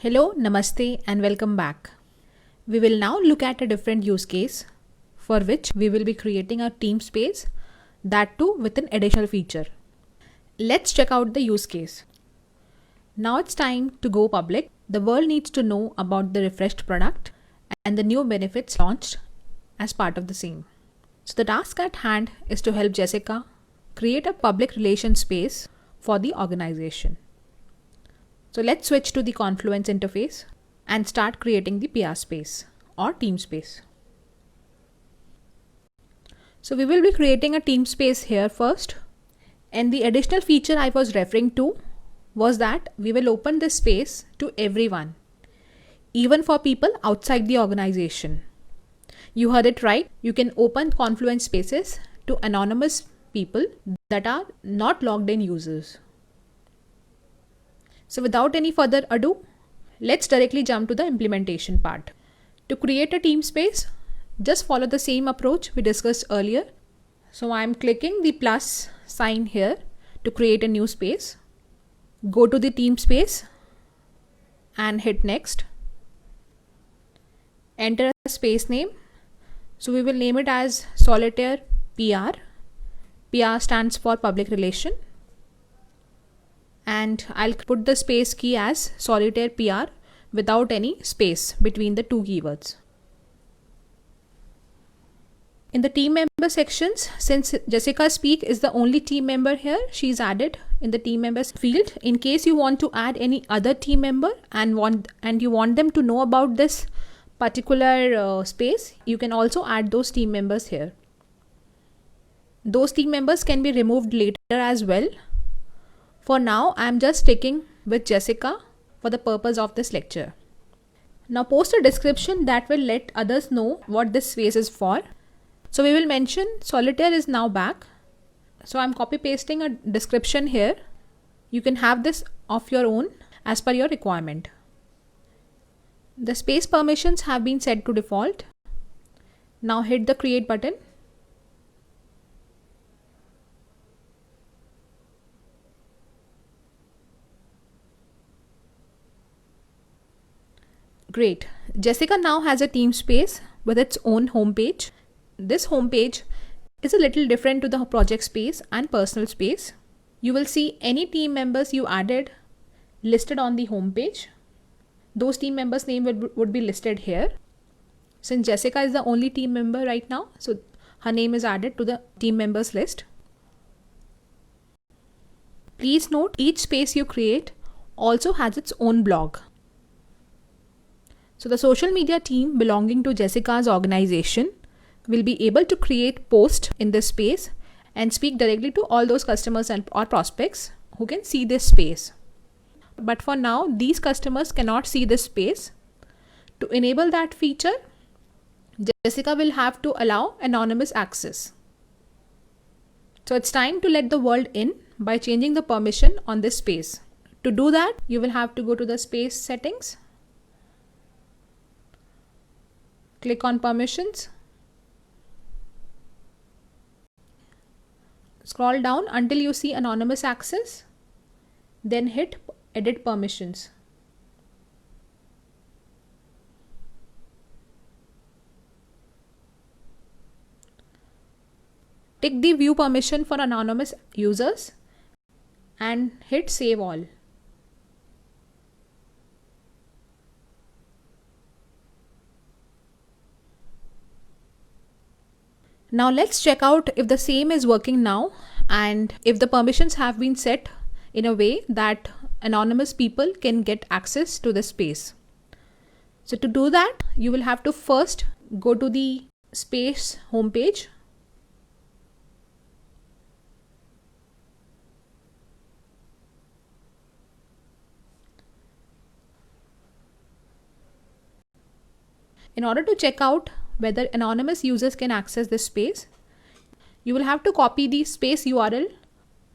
Hello, Namaste and welcome back. We will now look at a different use case for which we will be creating a team space, that too with an additional feature. Let's check out the use case. Now it's time to go public. The world needs to know about the refreshed product and the new benefits launched as part of the same. So the task at hand is to help Jessica create a public relations space for the organization. So let's switch to the Confluence interface and start creating the PR space or team space. So we will be creating a team space here first. And the additional feature I was referring to was that we will open this space to everyone, even for people outside the organization. You heard it right. You can open Confluence spaces to anonymous people that are not logged in users. So without any further ado, let's directly jump to the implementation part. To create a team space, just follow the same approach we discussed earlier. So I'm clicking the plus sign here to create a new space. Go to the team space and hit next. Enter a space name. So we will name it as Solitaire PR. PR stands for public relation. And I'll put the space key as Solitaire PR without any space between the two keywords. In the team member sections, since Jessica Speak is the only team member here, she's added in the team members field. In case you want to add any other team member and you want them to know about this particular space, you can also add those team members here. Those team members can be removed later as well. For now, I am just sticking with Jessica for the purpose of this lecture. Now post a description that will let others know what this space is for. So we will mention Solitaire is now back. So I'm copy pasting a description here. You can have this of your own as per your requirement. The space permissions have been set to default. Now hit the create button. Great. Jessica now has a team space with its own homepage. This homepage is a little different to the project space and personal space. You will see any team members you added listed on the homepage. Those team members' name would be listed here. Since Jessica is the only team member right now, so her name is added to the team members list. Please note, each space you create also has its own blog. So the social media team belonging to Jessica's organization will be able to create posts in this space and speak directly to all those customers or prospects who can see this space. But for now, these customers cannot see this space. To enable that feature, Jessica will have to allow anonymous access. So it's time to let the world in by changing the permission on this space. To do that, you will have to go to the space settings. Click on permissions. Scroll down until you see anonymous access. Then hit edit permissions. Tick the view permission for anonymous users and hit save all. Now let's check out if the same is working now and if the permissions have been set in a way that anonymous people can get access to the space. So to do that, you will have to first go to the space homepage. In order to check out whether anonymous users can access this space, you will have to copy the space URL.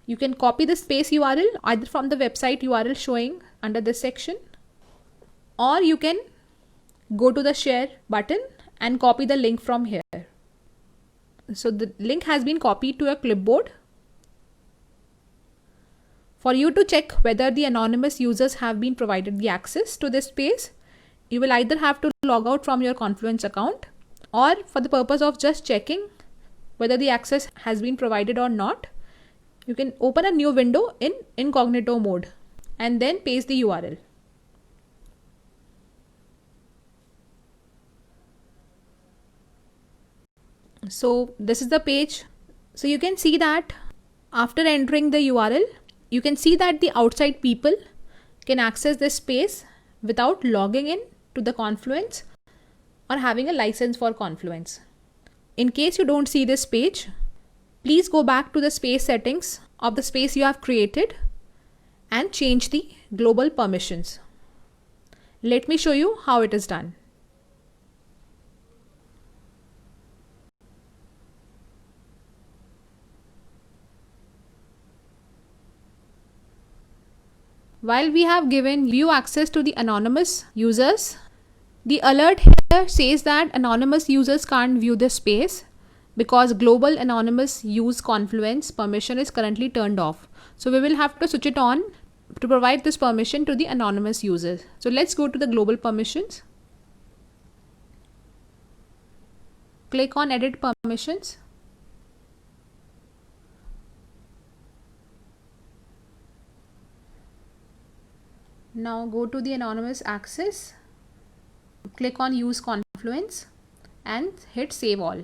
You can copy the space URL either from the website URL showing under this section, or you can go to the share button and copy the link from here. So the link has been copied to a clipboard. For you to check whether the anonymous users have been provided the access to this space, you will either have to log out from your Confluence account, or for the purpose of just checking whether the access has been provided or not, you can open a new window in incognito mode and then paste the URL. So this is the page. So you can see that after entering the URL, you can see that the outside people can access this space without logging in to the Confluence or having a license for Confluence. In case you don't see this page, please go back to the space settings of the space you have created and change the global permissions. Let me show you how it is done. While we have given view access to the anonymous users, the alert here says that anonymous users can't view this space because global anonymous use Confluence permission is currently turned off. So we will have to switch it on to provide this permission to the anonymous users. So let's go to the global permissions. Click on edit permissions. Now go to the anonymous access, click on use Confluence and hit save all.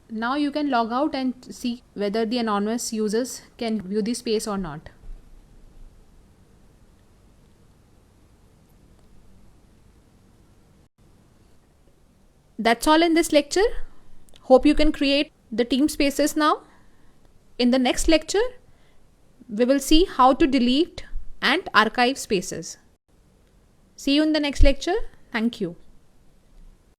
Now you can log out and see whether the anonymous users can view the space or not. That's all in this lecture. Hope you can create the team spaces now. In the next lecture, we will see how to delete and archive spaces. See you in the next lecture. Thank you.